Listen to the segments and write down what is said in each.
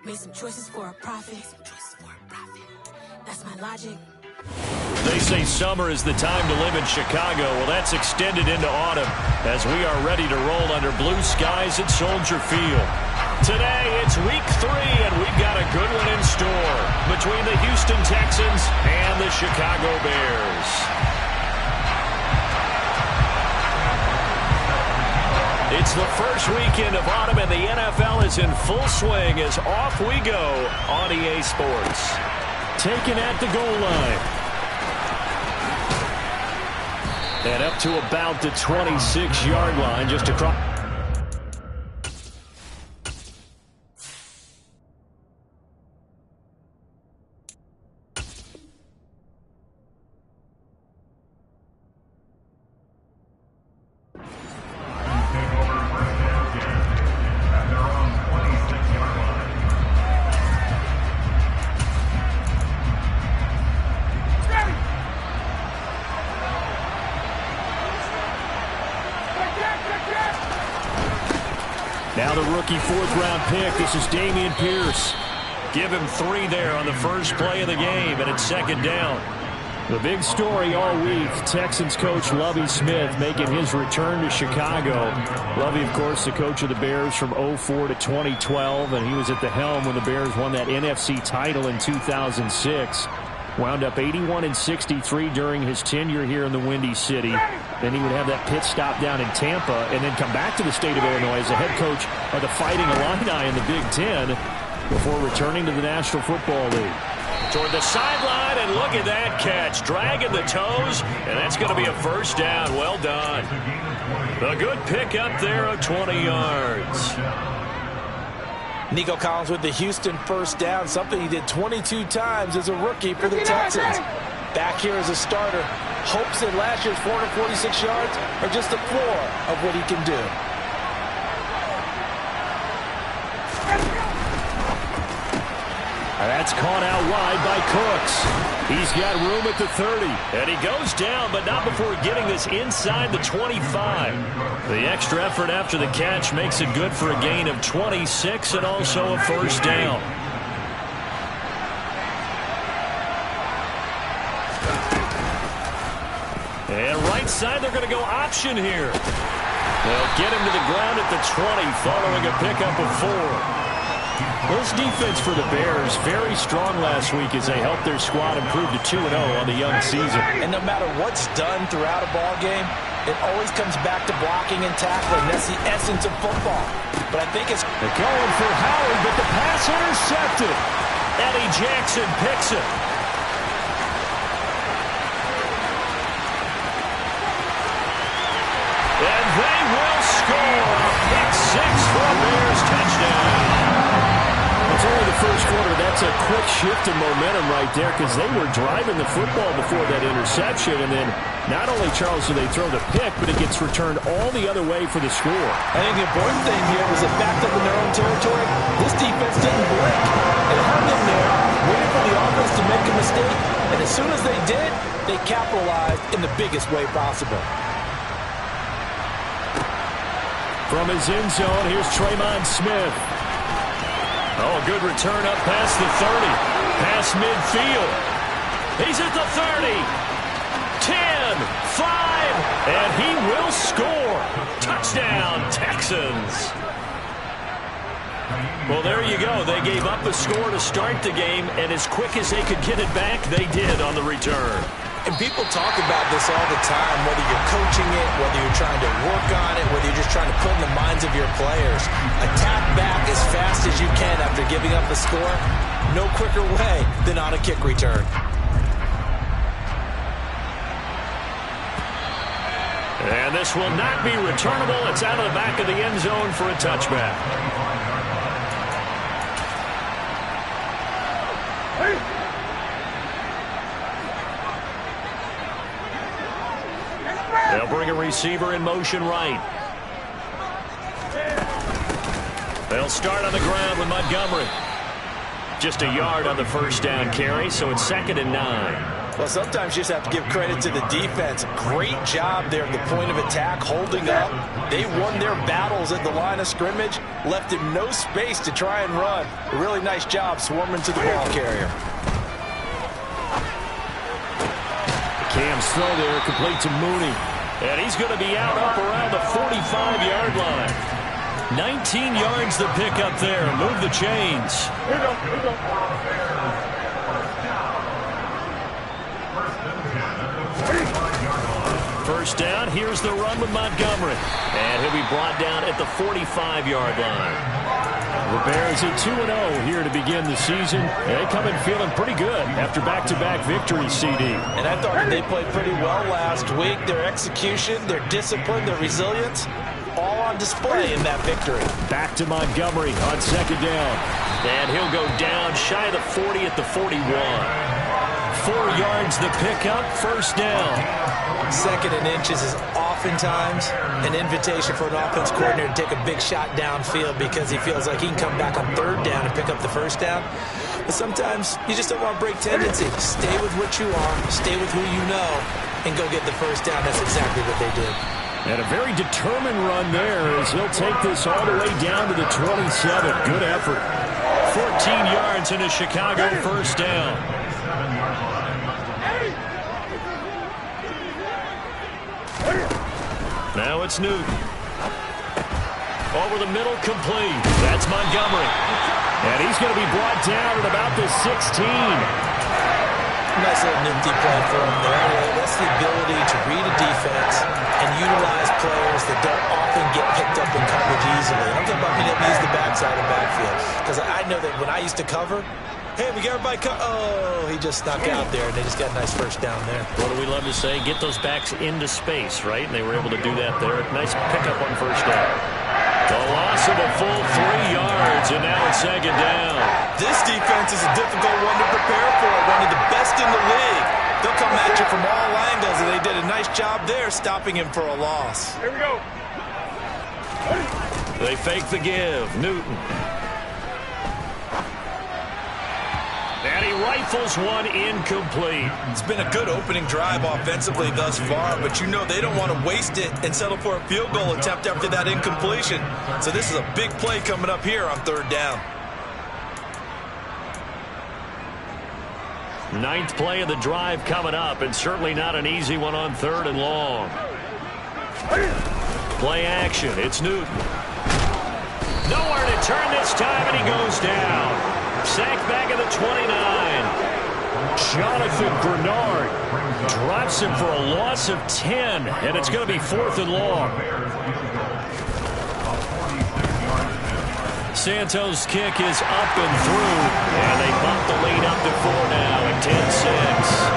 Made some choices for a profit. That's my logic. They say summer is the time to live in Chicago. Well, that's extended into autumn as we are ready to roll under blue skies at Soldier Field. Today, it's week 3, and we've got a good one in store between the Houston Texans and the Chicago Bears. It's the first weekend of autumn, and the NFL is in full swing as off we go on EA Sports. Taken at the goal line. And up to about the 26-yard line, just across. Now the rookie fourth-round pick. This is Dameon Pierce. Give him 3 there on the first play of the game, and it's second down. The big story all week, Texans coach Lovie Smith making his return to Chicago. Lovie, of course, the coach of the Bears from 2004 to 2012, and he was at the helm when the Bears won that NFC title in 2006. Wound up 81-63 during his tenure here in the Windy City. Then he would have that pit stop down in Tampa and then come back to the state of Illinois as the head coach of the Fighting Illini in the Big Ten before returning to the National Football League. Toward the sideline, and look at that catch. Dragging the toes, and that's going to be a first down. Well done. A good pick up there of 20 yards. Nico Collins with the Houston first down, something he did 22 times as a rookie for the Texans. Back here as a starter, hopes that last year's 446 yards are just the floor of what he can do. That's caught out wide by Cooks. He's got room at the 30. And he goes down, but not before getting this inside the 25. The extra effort after the catch makes it good for a gain of 26 and also a first down. And right side, they're going to go option here. They'll get him to the ground at the 20 following a pickup of 4. This defense for the Bears, very strong last week as they helped their squad improve to 2-0 on the young season. And no matter what's done throughout a ball game, it always comes back to blocking and tackling. That's the essence of football. But I think it's... They're going for Howard, but the pass intercepted. Eddie Jackson picks it. And they will score a pick 6 for a Bears touchdown. It's only the first quarter. That's a quick shift in momentum right there because they were driving the football before that interception. And then not only, Charles, do they throw the pick, but it gets returned all the other way for the score. I think the important thing here was it backed up in their own territory. This defense didn't blink. It hung in there, waiting for the offense to make a mistake. And as soon as they did, they capitalized in the biggest way possible. From his end zone, here's Tremon Smith. Oh, a good return up past the 30. Past midfield. He's at the 30. 10, 5, and he will score. Touchdown, Texans. Well, there you go. They gave up a score to start the game, and as quick as they could get it back, they did on the return. And people talk about this all the time, whether you're coaching it, whether you're trying to work on it, whether you're just trying to put in the minds of your players. Attack back as fast as you can after giving up a score. No quicker way than on a kick return. And this will not be returnable. It's out of the back of the end zone for a touchback. They'll bring a receiver in motion right. They'll start on the ground with Montgomery. Just a yard on the first down carry, so it's 2nd and 9. Well, sometimes you just have to give credit to the defense. Great job there at the point of attack, holding up. They won their battles at the line of scrimmage, left him no space to try and run. A really nice job swarming to the ball carrier. Cam's throw there, complete to Mooney. And he's going to be out up around the 45-yard line. 19 yards to pick up there. Move the chains. Here we go. First down, here's the run with Montgomery. And he'll be brought down at the 45-yard line. The Bears at 2-0 here to begin the season. They come in feeling pretty good after back-to-back victories, CD. And I thought they played pretty well last week. Their execution, their discipline, their resilience, all on display in that victory. Back to Montgomery on second down. And he'll go down shy of the 40 at the 41. 4 yards the pickup, first down. Second and inches is oftentimes an invitation for an offense coordinator to take a big shot downfield because he feels like he can come back on third down and pick up the first down. But sometimes you just don't want to break tendency. Stay with what you are, stay with who you know, and go get the first down. That's exactly what they did. And a very determined run there as he'll take this all the way down to the 27. Good effort. 14 yards in a Chicago first down. Now it's Newton. Over the middle, complete. That's Montgomery. And he's going to be brought down at about the 16. Nice little nifty play for him there. That's the ability to read a defense and utilize players that don't often get picked up in coverage easily. I'm talking about being able to use the backside of backfield. Because I know that when I used to cover, hey, we got everybody oh, he just snuck out there, and they just got a nice first down there. What do we love to say? Get those backs into space, right? And they were able to do that there. Nice pickup on first down. The loss of a full 3 yards, and now it's second down. This defense is a difficult one to prepare for, one of the best in the league. They'll come at you from all angles, and they did a nice job there stopping him for a loss. Here we go. They fake the give. Newton. And he rifles one incomplete. It's been a good opening drive offensively thus far, but you know they don't want to waste it and settle for a field goal attempt after that incompletion. So this is a big play coming up here on third down. 9th play of the drive coming up, and certainly not an easy one on third and long. Play action. It's Newton. Nowhere to turn this time, and he goes down. Sacked back at the 29. Jonathan Bernard drops him for a loss of 10, and it's going to be 4th and long. Santos' kick is up and through, and they bump the lead up to 4 now at 10-6.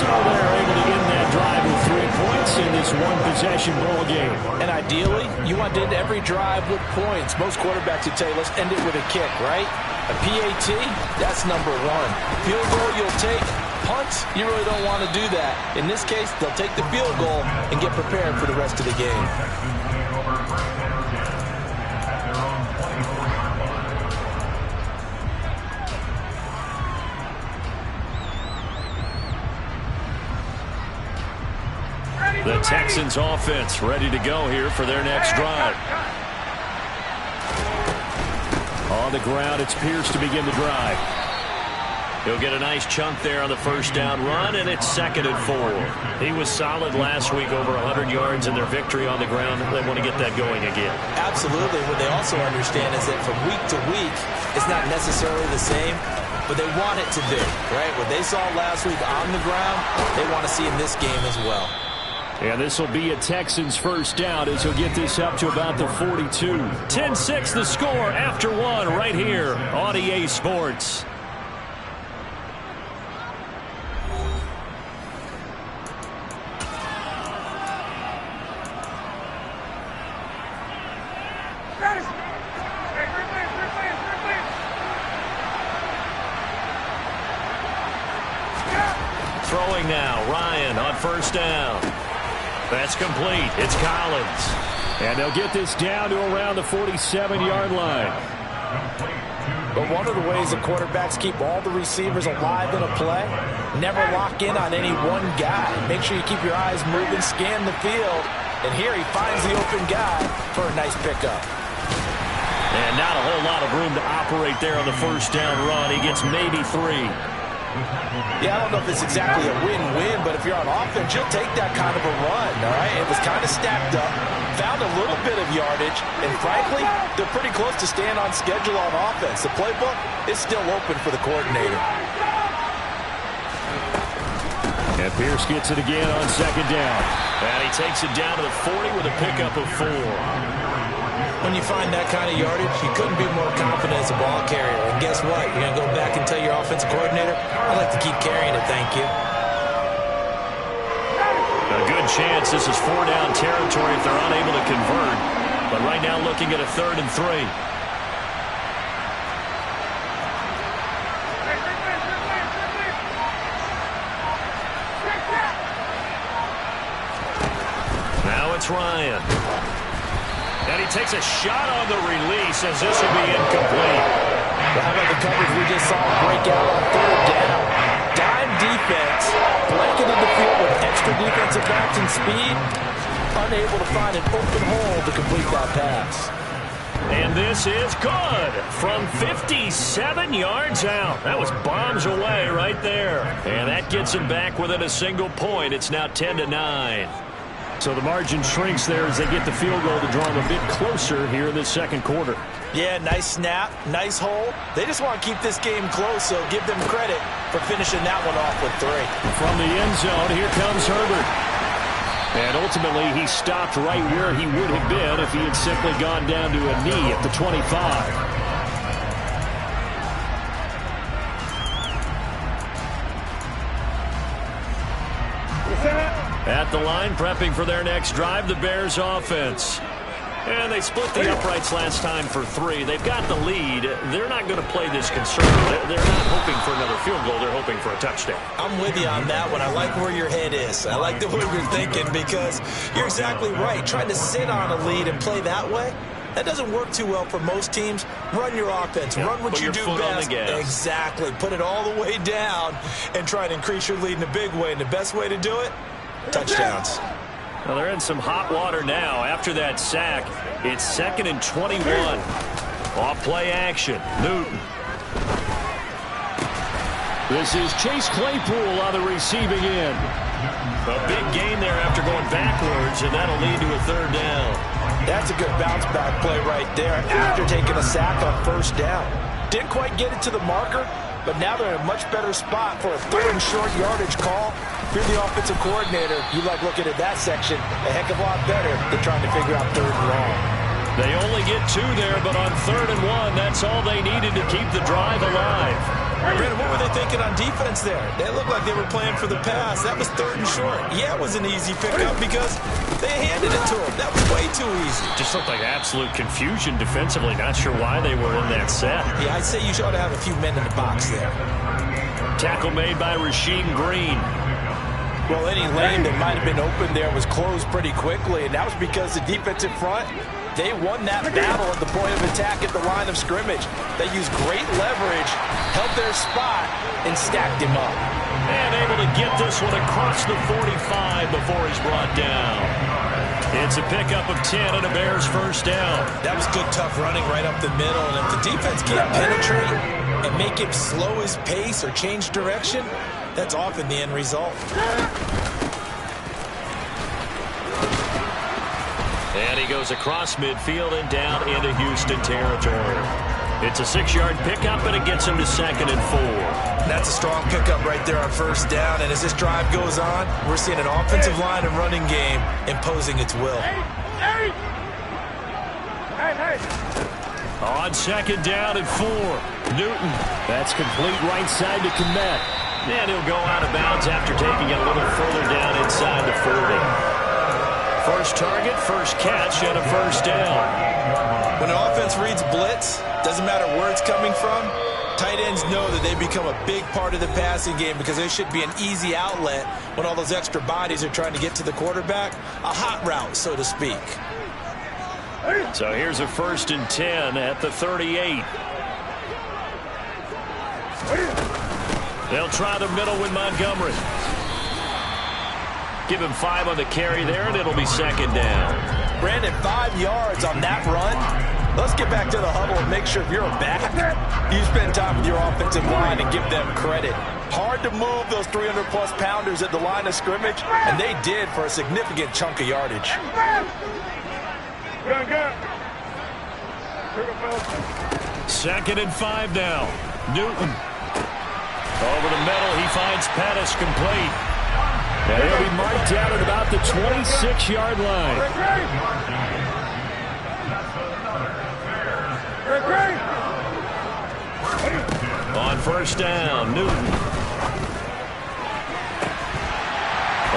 So they're able to end that drive with 3 points in this one-possession ball game. And ideally, you want to end every drive with points. Most quarterbacks would tell you, let's end it with a kick, right? A PAT, that's number 1. Field goal you'll take. Punts, you really don't want to do that. In this case, they'll take the field goal and get prepared for the rest of the game. The Texans offense ready to go here for their next drive. On the ground, it's Pierce to begin the drive. He'll get a nice chunk there on the first down run, and it's 2nd and 4. He was solid last week, over 100 yards in their victory on the ground. They want to get that going again. Absolutely. What they also understand is that from week to week, it's not necessarily the same, but they want it to be, right? What they saw last week on the ground, they want to see in this game as well. And this will be a Texans first down as he'll get this up to about the 42. 10-6 the score after 1 right here on EA Sports. Throwing now, Ryan on first down. That's complete. It's Collins. And they'll get this down to around the 47-yard line. But one of the ways the quarterbacks keep all the receivers alive in a play, never lock in on any one guy. Make sure you keep your eyes moving, scan the field. And here he finds the open guy for a nice pickup. And not a whole lot of room to operate there on the first down run. He gets maybe 3. Yeah, I don't know if it's exactly a win-win, but if you're on offense, you'll take that kind of a run, all right? It was kind of stacked up, found a little bit of yardage, and frankly, they're pretty close to staying on schedule on offense. The playbook is still open for the coordinator. And Pierce gets it again on second down. And he takes it down to the 40 with a pickup of 4. When you find that kind of yardage, you couldn't be more confident as a ball carrier. And guess what? You're going to go back and tell your offensive coordinator, I'd like to keep carrying it, thank you. A good chance this is 4-down territory if they're unable to convert. But right now looking at a 3rd and 3. Now it's Ryan. And he takes a shot on the release as this will be incomplete. Well, how about the coverage we just saw break out on 3rd down? Dime defense, blanketed the field with extra defensive backs and speed, unable to find an open hole to complete that pass. And this is good from 57 yards out. That was bombs away right there. And that gets him back within a single point. It's now 10-9. So the margin shrinks there as they get the field goal to draw them a bit closer here in this second quarter. Yeah, nice snap, nice hole. They just want to keep this game close, so give them credit for finishing that one off with 3. From the end zone, here comes Herbert. And ultimately, he stopped right where he would have been if he had simply gone down to a knee at the 25. At the line, prepping for their next drive, the Bears offense. And they split the uprights last time for 3. They've got the lead. They're not going to play this conservative. They're not hoping for another field goal. They're hoping for a touchdown. I'm with you on that one. I like where your head is. I like the way you're thinking because you're exactly right. Trying to sit on a lead and play that way, that doesn't work too well for most teams. Run your offense. Yeah, run what you do best. Exactly. Put it all the way down and try to increase your lead in a big way. And the best way to do it, touchdowns. Well, they're in some hot water now. After that sack, it's 2nd and 21. Off play action. Newton. This is Chase Claypool on the receiving end. A big gain there after going backwards, and that'll lead to a 3rd down. That's a good bounce back play right there after taking a sack on 1st down. Didn't quite get it to the marker, but now they're in a much better spot for a 3rd and short yardage call. If you're the offensive coordinator, you like looking at that section a heck of a lot better than trying to figure out 3rd and long. They only get 2 there, but on 3rd and 1, that's all they needed to keep the drive alive. Brandon, what were they thinking on defense there? They looked like they were playing for the pass. That was 3rd and short. Yeah, it was an easy pickup because they handed it to him. That was way too easy. Just looked like absolute confusion defensively. Not sure why they were in that set. Yeah, I'd say you ought to have a few men in the box there. Tackle made by Rasheed Green. Well, any lane that might have been open there was closed pretty quickly, and that was because the defensive front, they won that battle at the point of attack at the line of scrimmage. They used great leverage, held their spot, and stacked him up. And able to get this one across the 45 before he's brought down. It's a pickup of 10 and a Bears 1st down. That was good, tough running right up the middle, and if the defense can't penetrate and make him slow his pace or change direction, that's often the end result. And he goes across midfield and down into Houston territory. It's a 6-yard pickup, and it gets him to 2nd and 4. That's a strong pickup right there on 1st down. And as this drive goes on, we're seeing an offensive line and running game imposing its will. On 2nd down and 4. Newton. That's complete right side to Kmet. And he'll go out of bounds after taking it a little further down inside the 40. First target, first catch, and a 1st down. When an offense reads blitz, doesn't matter where it's coming from, tight ends know that they become a big part of the passing game because they should be an easy outlet when all those extra bodies are trying to get to the quarterback. A hot route, so to speak. So here's a 1st and 10 at the 38. They'll try the middle with Montgomery. Give him 5 on the carry there, and it'll be second down. Brandon, 5 yards on that run. Let's get back to the huddle and make sure if you're a back, you spend time with your offensive line and give them credit. Hard to move those 300-plus pounders at the line of scrimmage, and they did for a significant chunk of yardage. Second and 5 now. Newton. Over the middle, he finds Pettis complete. And he'll be marked down at about the 26-yard line. On first down, Newton.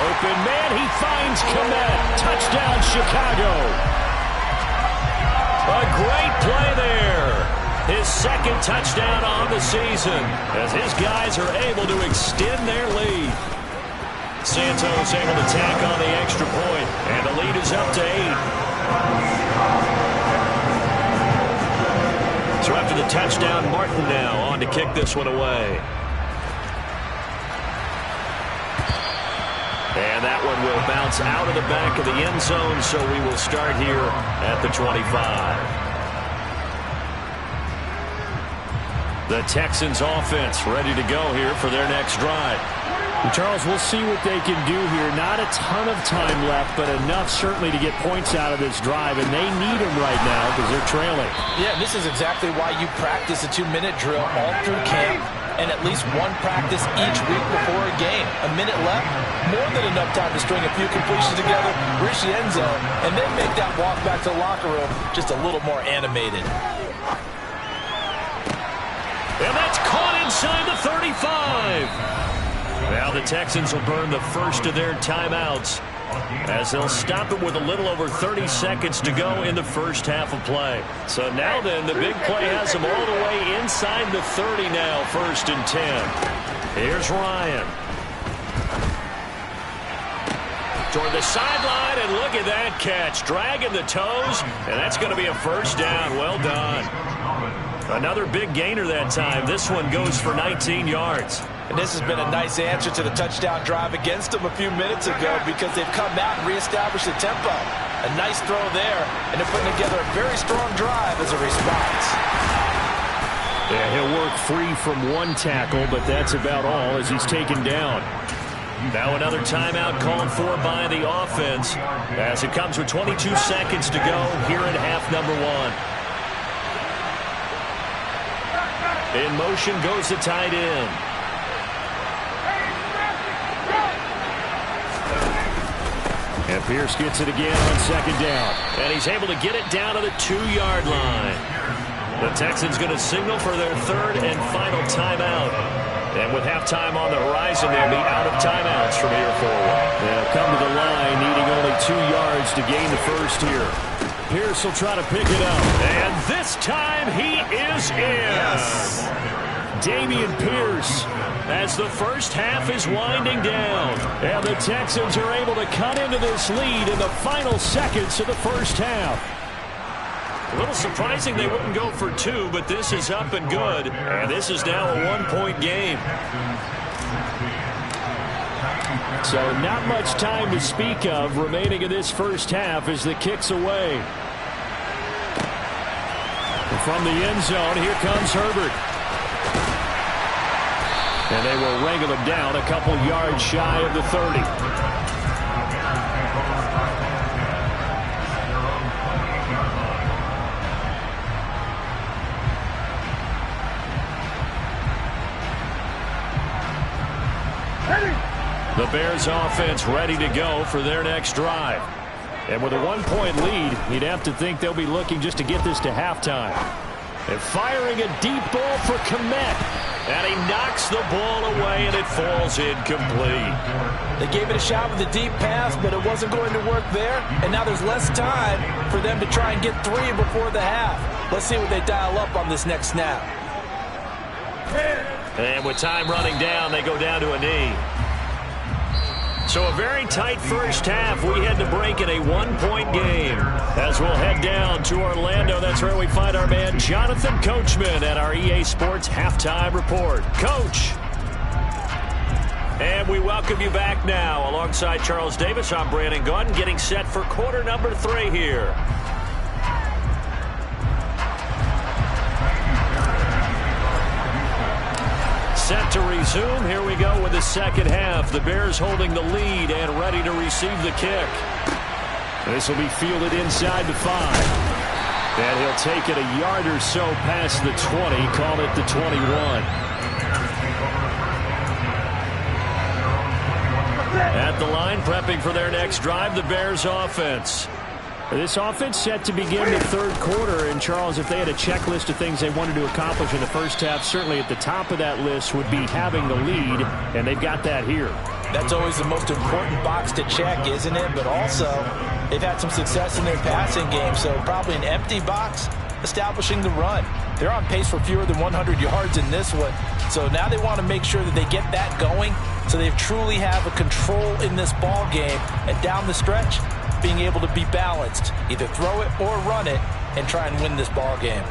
Open man, he finds Kmet. Touchdown, Chicago. A great play there. His second touchdown on the season as his guys are able to extend their lead. Santos able to tack on the extra point, and the lead is up to 8. So after the touchdown, Martin now on to kick this one away. And that one will bounce out of the back of the end zone, so we will start here at the 25. The Texans offense ready to go here for their next drive. Charles, we'll see what they can do here. Not a ton of time left, but enough certainly to get points out of this drive, and they need them right now because they're trailing. Yeah, this is exactly why you practice a 2-minute drill all through camp and at least one practice each week before a game. A minute left, more than enough time to string a few completions together, reach the end zone, and then make that walk back to the locker room just a little more animated. And that's caught inside the 35. Now the Texans will burn the first of their timeouts as they'll stop it with a little over 30 seconds to go in the first half of play. So now then, the big play has them all the way inside the 30 now, 1st and 10. Here's Ryan. Toward the sideline, and look at that catch. Dragging the toes, and that's going to be a first down. Well done. Another big gainer that time. This one goes for 19 yards. And this has been a nice answer to the touchdown drive against them a few minutes ago because they've come out and reestablished the tempo. A nice throw there, and they're putting together a very strong drive as a response. Yeah, he'll work free from one tackle, but that's about all as he's taken down. Now another timeout called for by the offense as it comes with 22 seconds to go here in half number 1. In motion goes the tight end. And Pierce gets it again on second down. And he's able to get it down to the 2-yard line. The Texans going to signal for their 3rd and final timeout. And with halftime on the horizon, they'll be out of timeouts from here forward. They'll come to the line needing only 2 yards to gain the first here. Pierce will try to pick it up. And this time he is in. Yes. Dameon Pierce as the first half is winding down. And the Texans are able to cut into this lead in the final seconds of the first half. A little surprising they wouldn't go for 2, but this is up and good. And this is now a 1-point game. So not much time to speak of remaining in this first half as the kick's away. From the end zone, here comes Herbert. And they will wrangle him down a couple yards shy of the 30. The Bears offense ready to go for their next drive. And with a 1-point lead, you'd have to think they'll be looking just to get this to halftime. And firing a deep ball for Kmet. And he knocks the ball away, and it falls incomplete. They gave it a shot with a deep pass, but it wasn't going to work there. And now there's less time for them to try and get 3 before the half. Let's see what they dial up on this next snap. And with time running down, they go down to a knee. So a very tight first half. We had to break in a 1-point game. As we'll head down to Orlando, that's where we find our man Jonathan Coachman at our EA Sports Halftime Report. Coach. And we welcome you back now. Alongside Charles Davis, I'm Brandon Gunn, getting set for quarter number 3 here. Set to resume. Here we go with the second half. The Bears holding the lead and ready to receive the kick. This will be fielded inside the 5. And he'll take it a yard or so past the 20, call it the 21. At the line, prepping for their next drive, the Bears offense. This offense set to begin the third quarter. And, Charles, if they had a checklist of things they wanted to accomplish in the first half, certainly at the top of that list would be having the lead, and they've got that here. That's always the most important box to check, isn't it? But also, they've had some success in their passing game, so probably an empty box establishing the run. They're on pace for fewer than 100 yards in this one, so now they want to make sure that they get that going so they truly have a control in this ball game, and down the stretch, being able to be balanced, either throw it or run it, and try and win this ball game.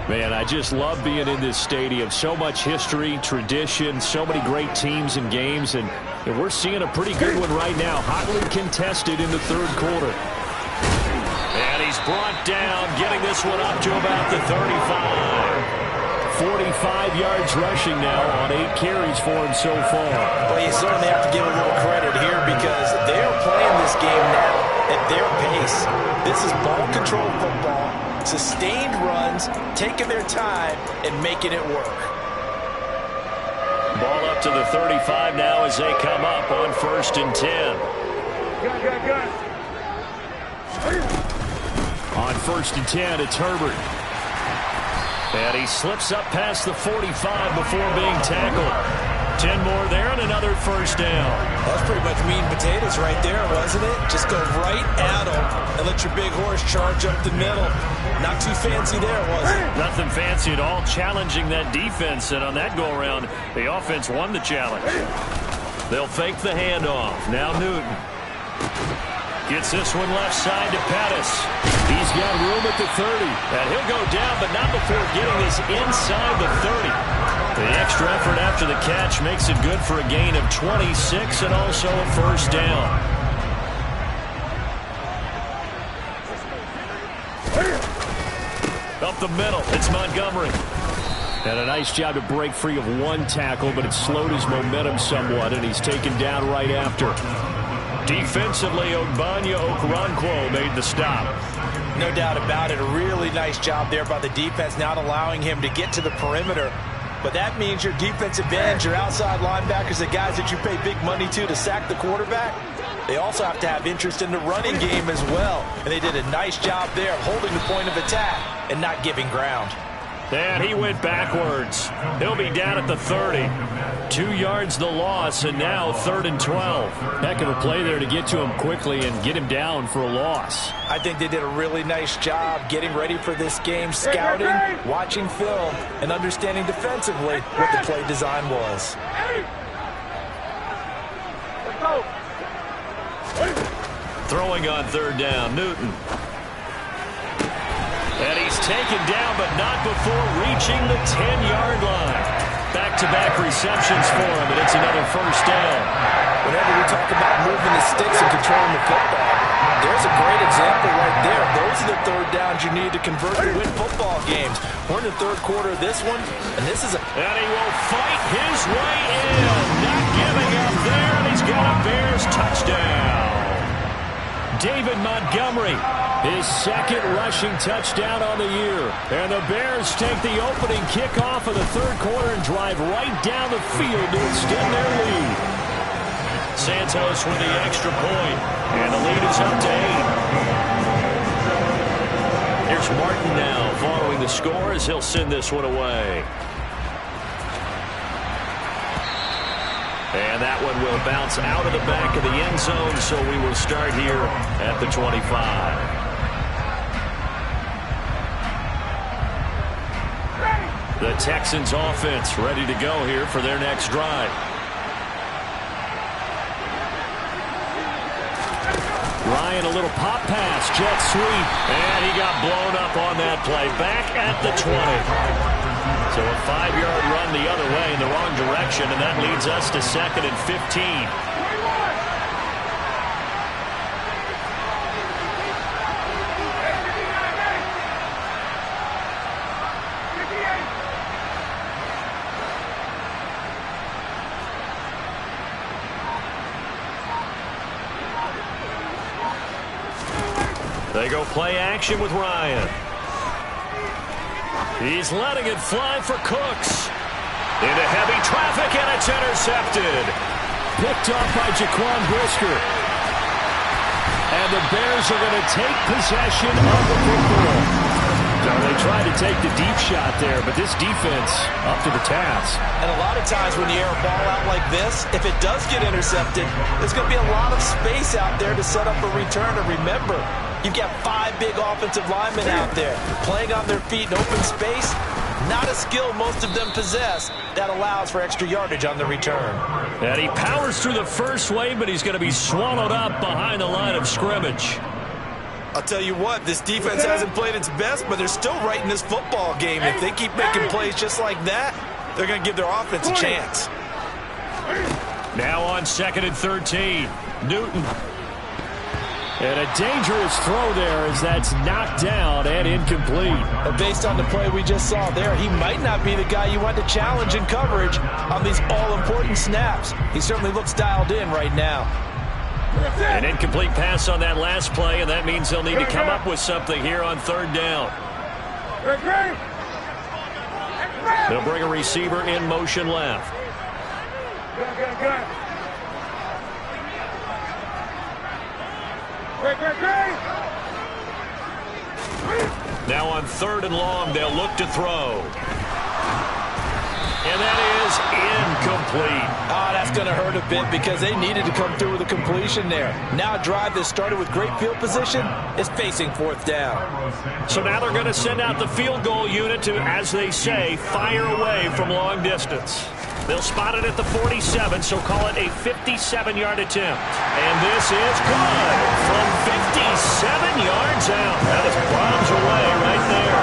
Man, I just love being in this stadium. So much history, tradition, so many great teams and games, and we're seeing a pretty good one right now. Hotly contested in the third quarter. And he's brought down, getting this one up to about the 35. 45 yards rushing now on 8 carries for him so far. Well, you certainly have to give a little credit here because they're playing this game now at their pace. This is ball control football, sustained runs, taking their time, and making it work. Ball up to the 35 now as they come up on 1st and 10. On 1st and 10, it's Herbert. And he slips up past the 45 before being tackled. 10 more there and another first down. That's pretty much meat and potatoes right there, wasn't it? Just go right at him and let your big horse charge up the middle. Not too fancy there, was it? Nothing fancy at all, challenging that defense. And on that go-around, the offense won the challenge. They'll fake the handoff. Now Newton. Gets this one left side to Pettis. He's got room at the 30. And he'll go down, but not before getting this inside the 30. The extra effort after the catch makes it good for a gain of 26 and also a first down. Up the middle, it's Montgomery. And a nice job to break free of one tackle, but it slowed his momentum somewhat, and he's taken down right after. Defensively, Ogbanya Okoronkwo made the stop. No doubt about it. A really nice job there by the defense, not allowing him to get to the perimeter. But that means your defensive ends, your outside linebackers, the guys that you pay big money to sack the quarterback, they also have to have interest in the running game as well. And they did a nice job there of holding the point of attack and not giving ground. And he went backwards. He'll be down at the 30. 2 yards the loss, and now 3rd and 12. Heck of a play there to get to him quickly and get him down for a loss. I think they did a really nice job getting ready for this game, scouting, watching film, and understanding defensively what the play design was. Throwing on 3rd down, Newton. And he's taken down, but not before reaching the 10-yard line. Back-to-back receptions for him, and it's another first down. Whenever we talk about moving the sticks and controlling the football, there's a great example right there. Those are the 3rd downs you need to convert to win football games. We're in the 3rd quarter of this one, and this is a... And he will fight his way in. Not giving up there, and he's got a Bears touchdown. David Montgomery, his 2nd rushing touchdown on the year. And the Bears take the opening kickoff of the 3rd quarter and drive right down the field to extend their lead. Santos with the extra point, and the lead is up to 8. Here's Martin now following the score as he'll send this one away. And that one will bounce out of the back of the end zone, so we will start here at the 25. The Texans offense ready to go here for their next drive. Ryan, a little pop pass, jet sweep, and he got blown up on that play. Back at the 20. So a 5-yard run them the other way in the wrong direction, and that leads us to 2nd and 15. They go play action with Ryan. He's letting it fly for Cooks. Into heavy traffic, and it's intercepted. Picked off by Jaquan Brisker. And the Bears are going to take possession of the football. So they tried to take the deep shot there, but this defense up to the task. And a lot of times when you air a ball out like this, if it does get intercepted, there's going to be a lot of space out there to set up a return. And remember, you've got 5 big offensive linemen out there playing on their feet in open space. Not a skill most of them possess that allows for extra yardage on the return. And he powers through the first wave, but he's going to be swallowed up behind the line of scrimmage. I'll tell you what, this defense hasn't played its best, but they're still right in this football game. If they keep making plays just like that, they're going to give their offense a chance. Now on 2nd and 13, Newton. And a dangerous throw there as that's knocked down and incomplete. And based on the play we just saw there, he might not be the guy you want to challenge in coverage on these all-important snaps. He certainly looks dialed in right now. An incomplete pass on that last play, and that means they'll need to come up with something here on 3rd down. They'll bring a receiver in motion left. Now on 3rd and long, they'll look to throw. And that is incomplete. That's going to hurt a bit because they needed to come through with a completion there. Now a drive that started with great field position is facing 4th down. So now they're going to send out the field goal unit to, as they say, fire away from long distance. They'll spot it at the 47, so call it a 57-yard attempt. And this is good from 57 yards out. That is bombs away right there.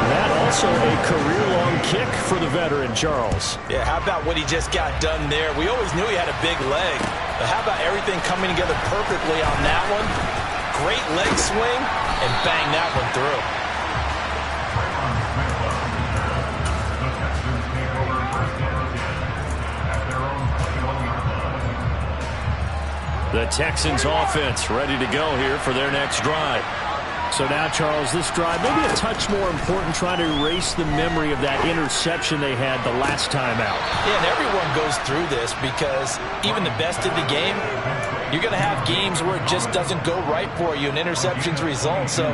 That also a career-long kick for the veteran, Charles. Yeah, how about what he just got done there? We always knew he had a big leg, but how about everything coming together perfectly on that one? Great leg swing, and bang that one through. The Texans offense ready to go here for their next drive. So now, Charles, this drive maybe a touch more important, trying to erase the memory of that interception they had the last time out. Yeah, and everyone goes through this because even the best in the game, you're going to have games where it just doesn't go right for you and interceptions result. So,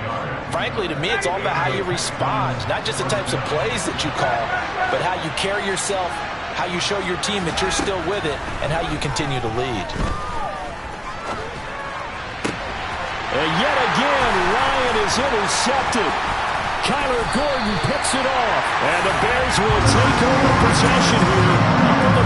frankly, to me, it's all about how you respond, not just the types of plays that you call, but how you carry yourself, how you show your team that you're still with it, and how you continue to lead. And yet again, Ryan is intercepted. Kyler Gordon picks it off. And the Bears will take over possession here at the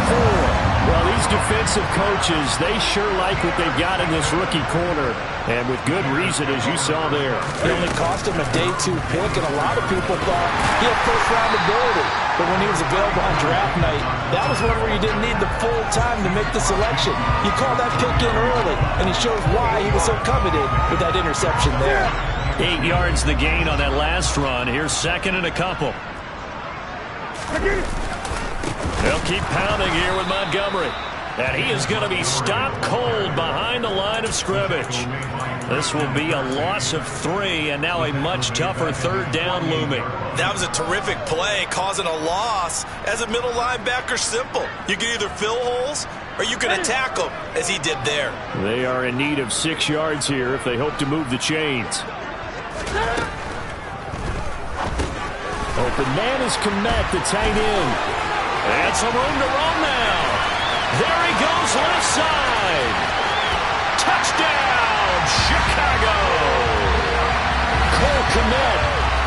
44. Well, these defensive coaches, they sure like what they've got in this rookie corner. And with good reason, as you saw there. It only cost him a day 2 pick, and a lot of people thought he had first-round ability. But when he was available on draft night, that was one where you didn't need the full time to make the selection. You call that pick in early, and he shows why he was so coveted with that interception there. 8 yards the gain on that last run. Here's 2nd and a couple. They'll keep pounding here with Montgomery. And he is going to be stopped cold behind the line of scrimmage. This will be a loss of 3, and now a much tougher 3rd down looming. That was a terrific play, causing a loss. As a middle linebacker, simple. You can either fill holes or you can attack them, as he did there. They are in need of 6 yards here if they hope to move the chains. Open man is Komet, the tight end. And some room to run now. There he goes left side. Touchdown, Chicago. Cole Komet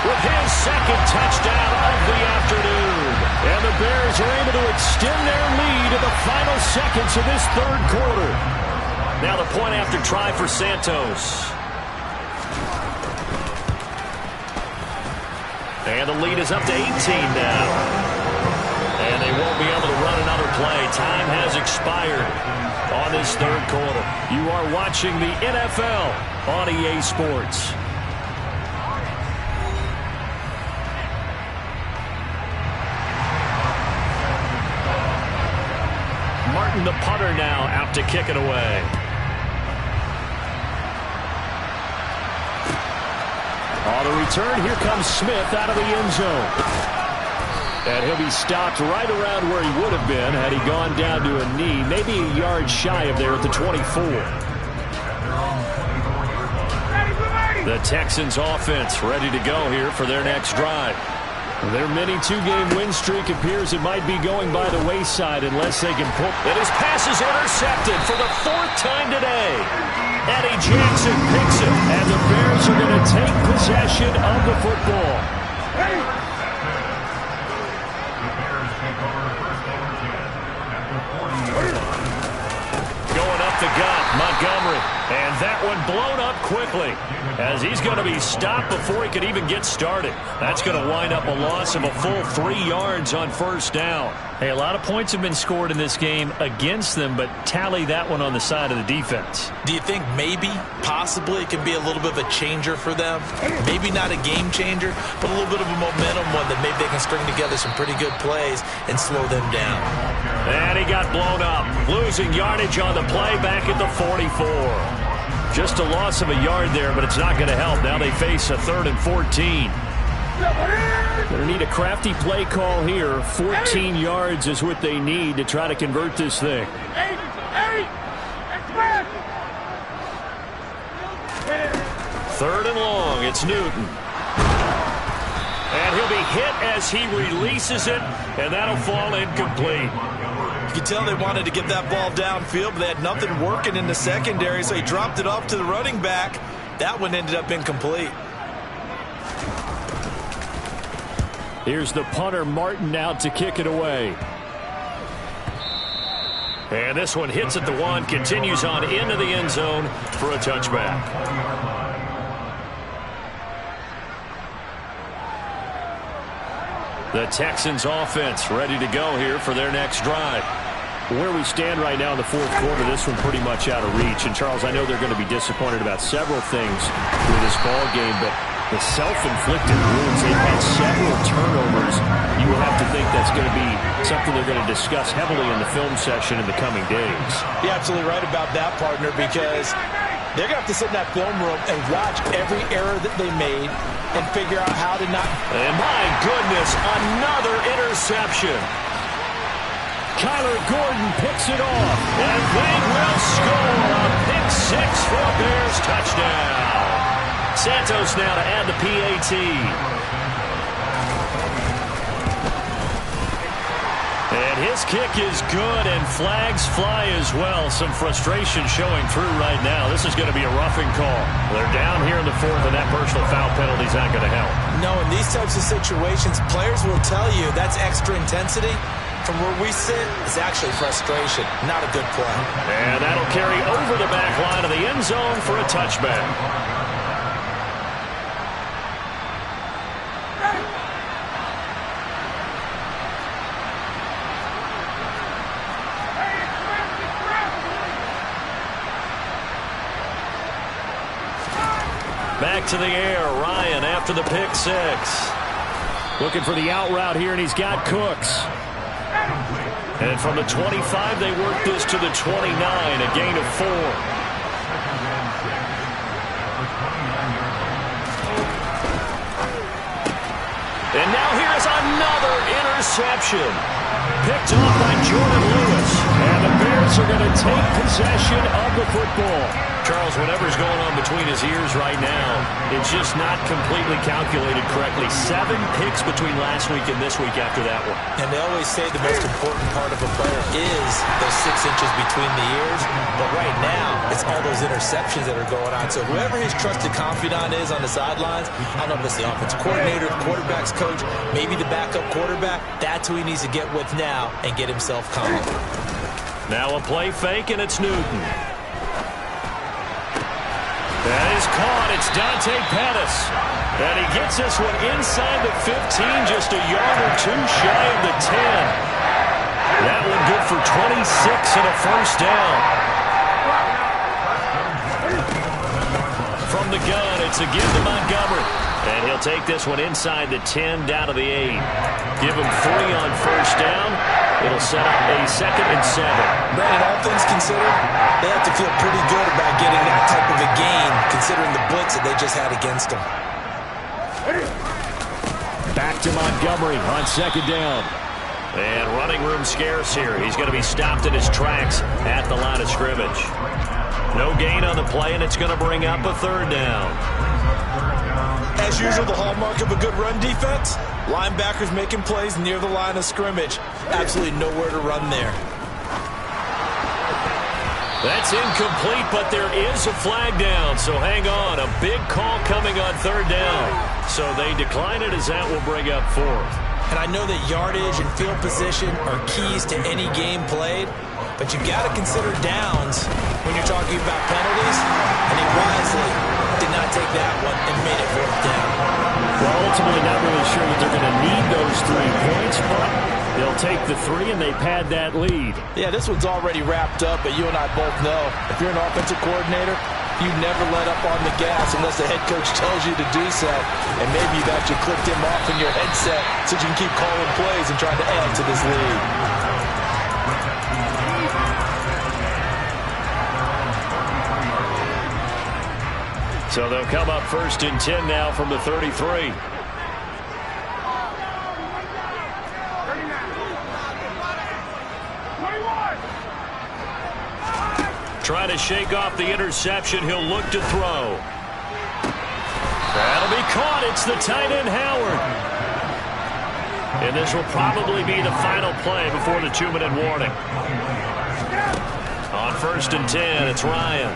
with his 2nd touchdown of the afternoon. And the Bears are able to extend their lead in the final seconds of this 3rd quarter. Now the point after try for Santos. And the lead is up to 18 now. play. Time has expired on this third quarter. You are watching the NFL on EA Sports. Martin, the punter, now out to kick it away. On the return, here comes Smith out of the end zone. And he'll be stopped right around where he would have been had he gone down to a knee, maybe a yard shy of there at the 24. The Texans offense ready to go here for their next drive. Their mini two-game win streak appears it might be going by the wayside unless they can pull. And his pass is intercepted for the 4th time today. Eddie Jackson picks it. And the Bears are going to take possession of the football. Going up the gut, Montgomery. And that one blown up quickly as he's going to be stopped before he could even get started. That's going to wind up a loss of a full 3 yards on first down. Hey, a lot of points have been scored in this game against them, but tally that one on the side of the defense. Do you think maybe, possibly, it can be a little bit of a changer for them? Maybe not a game changer, but a little bit of a momentum one that maybe they can string together some pretty good plays and slow them down. And he got blown up, losing yardage on the play back at the 44. Just a loss of a yard there, but it's not going to help. Now they face a 3rd and 14. Going to need a crafty play call here. 14 yards is what they need to try to convert this thing. 3rd and long. It's Newton. And he'll be hit as he releases it, and that'll fall incomplete. You can tell they wanted to get that ball downfield, but they had nothing working in the secondary, so he dropped it off to the running back. That one ended up incomplete. Here's the punter, Martin, out to kick it away. And this one hits at the 1, continues on into the end zone for a touchback. The Texans offense ready to go here for their next drive. Where we stand right now in the 4th quarter, this one pretty much out of reach. And, Charles, I know they're going to be disappointed about several things with this ball game, but the self-inflicted wounds, they've had several turnovers. You would have to think that's going to be something they're going to discuss heavily in the film session in the coming days. You're absolutely right about that, partner, because they're going to have to sit in that film room and watch every error that they made and figure out how to not. And my goodness, another interception. Kyler Gordon picks it off. And they will score a pick 6 for a Bears touchdown. Santos now to add the PAT. And his kick is good, and flags fly as well. Some frustration showing through right now. This is going to be a roughing call. They're down here in the 4th, and that personal foul penalty is not going to help. No, in these types of situations, players will tell you that's extra intensity. From where we sit, it's actually frustration. Not a good play. And that'll carry over the back line of the end zone for a touchback. Back to the air, Ryan after the pick 6. Looking for the out route here, and he's got Cooks. And from the 25, they work this to the 29, a gain of 4. And now here is another interception. Picked off by Jordan Lewis. And the Bears are going to take possession of the football. Charles, whatever's going on between his ears right now, it's just not completely calculated correctly. 7 picks between last week and this week after that one. And they always say the most important part of a player is those 6 inches between the ears. But right now, it's all those interceptions that are going on. So whoever his trusted confidant is on the sidelines, I don't know if it's the offensive coordinator, the quarterback's coach, maybe the backup quarterback, that's who he needs to get with now and get himself calm. Now a play fake, and it's Newton. That is caught. It's Dante Pettis. And he gets this one inside the 15, just a yard or 2 shy of the 10. That one good for 26 and a first down. From the gun, it's a give to Montgomery. And he'll take this one inside the 10, down to the 8. Give him 3 on first down. It'll set up a 2nd and 7. Brandon, all things considered, they have to feel pretty good about getting that type of a gain, considering the blitz that they just had against them. Back to Montgomery on 2nd down. And running room scarce here. He's going to be stopped in his tracks at the line of scrimmage. No gain on the play, and it's going to bring up a 3rd down. As usual, the hallmark of a good run defense, linebackers making plays near the line of scrimmage. Absolutely nowhere to run there. That's incomplete, but there is a flag down, so hang on. A big call coming on 3rd down. So they decline it, as that will bring up 4th. And I know that yardage and field position are keys to any game played, but you've got to consider downs when you're talking about penalties, and he wisely did not take that one and made it 4th down. Well, ultimately not really sure that they're going to need those 3 points, but they'll take the 3 and they pad that lead. Yeah, this one's already wrapped up, but you and I both know if you're an offensive coordinator, you never let up on the gas unless the head coach tells you to do so. And maybe you've actually clicked him off in your headset so you can keep calling plays and trying to add to this lead. So they'll come up 1st and 10 now from the 33. Trying to shake off the interception. He'll look to throw. That'll be caught. It's the tight end, Howard. And this will probably be the final play before the 2-minute warning. On 1st and 10, it's Ryan.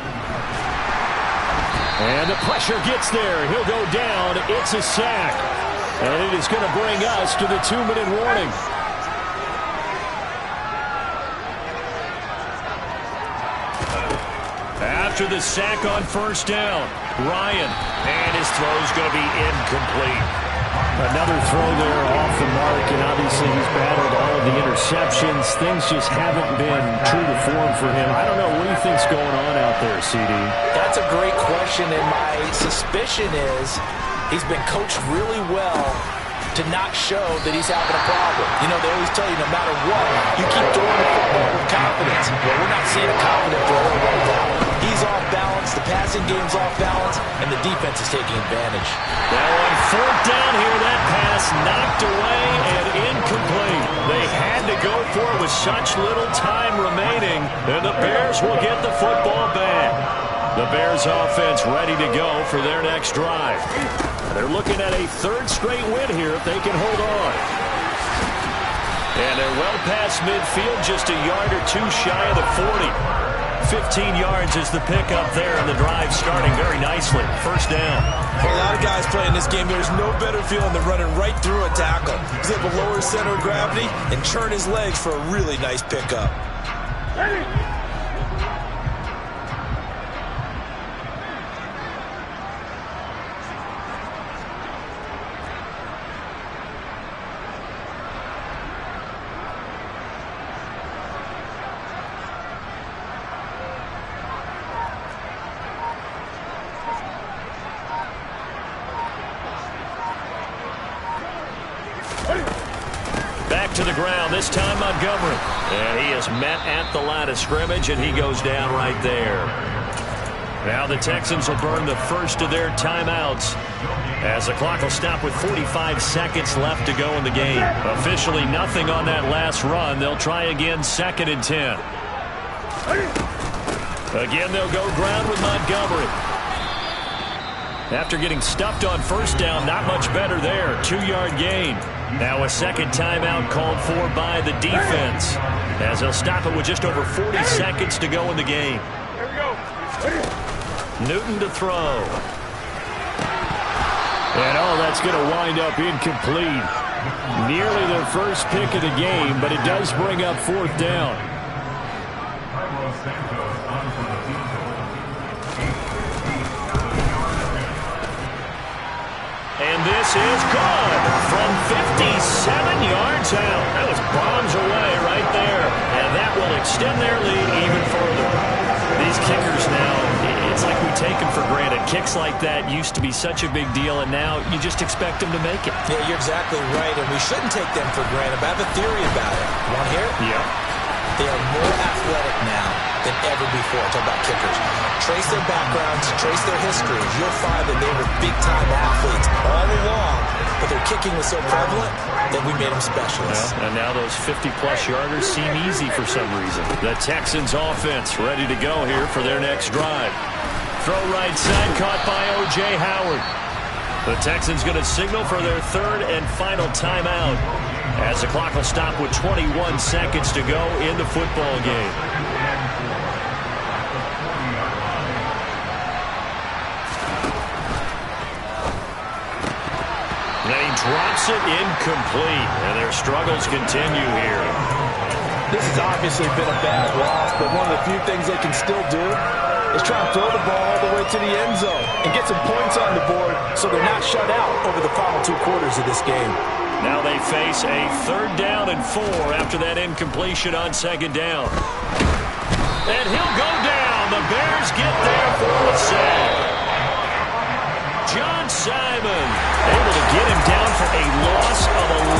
And the pressure gets there. He'll go down. It's a sack. And it is going to bring us to the 2-minute warning. After the sack on 1st down, Ryan. And his throw's going to be incomplete. Another throw there off the mark, and obviously he's battled all of the interceptions. Things just haven't been true to form for him. I don't know. What do you think's going on out there, CD? That's a great question, and my suspicion is he's been coached really well to not show that he's having a problem. You know, they always tell you no matter what, you keep throwing the football with confidence. Well, we're not seeing a confident thrower right now. He's off balance, the passing game's off balance, and the defense is taking advantage. Now on 4th down here, that pass knocked away and incomplete. They had to go for it with such little time remaining, and the Bears will get the football back. The Bears offense ready to go for their next drive. They're looking at a 3rd straight win here if they can hold on. And they're well past midfield, just a yard or 2 shy of the 40. 15 yards is the pickup there, and the drive starting very nicely. 1st down. For a lot of guys playing this game, there's no better feeling than running right through a tackle. He's able to lower his center of gravity and churn his legs for a really nice pickup. Back to the ground, this time Montgomery. And he is met at the line of scrimmage, and he goes down right there. Now the Texans will burn the first of their timeouts as the clock will stop with 45 seconds left to go in the game. Officially nothing on that last run. They'll try again, 2nd and 10. Again, they'll go ground with Montgomery. After getting stuffed on 1st down, not much better there. 2-yard gain. Now a 2nd timeout called for by the defense, as they'll stop it with just over 40 seconds to go in the game. Here we go. Newton to throw. And that's going to wind up incomplete. Nearly their first pick of the game, but it does bring up 4th down. And this is good from 57 yards out. That was bombs away right there. And that extend their lead even further. These kickers now, it's like we take them for granted. Kicks like that used to be such a big deal, and now you just expect them to make it. Yeah, you're exactly right, and we shouldn't take them for granted. But I have a theory about it. You want to hear it? Yeah. They are more athletic now than ever before. Talk about kickers. Trace their backgrounds, trace their histories. You'll find that they were big-time athletes all along, but their kicking was so prevalent that we made them specialists. Yeah, and now those 50-plus yarders seem easy for some reason. The Texans offense ready to go here for their next drive. Throw right side caught by O.J. Howard. The Texans going to signal for their third and final timeout as the clock will stop with 21 seconds to go in the football game. Then he drops it incomplete, and their struggles continue here. This has obviously been a bad loss, but one of the few things they can still do is try and throw the ball all the way to the end zone and get some points on the board so they're not shut out over the final 2 quarters of this game. Now they face a 3rd down and 4 after that incompletion on 2nd down. And he'll go down. The Bears get there for the sack. John Simon able to get him down for a loss of 11.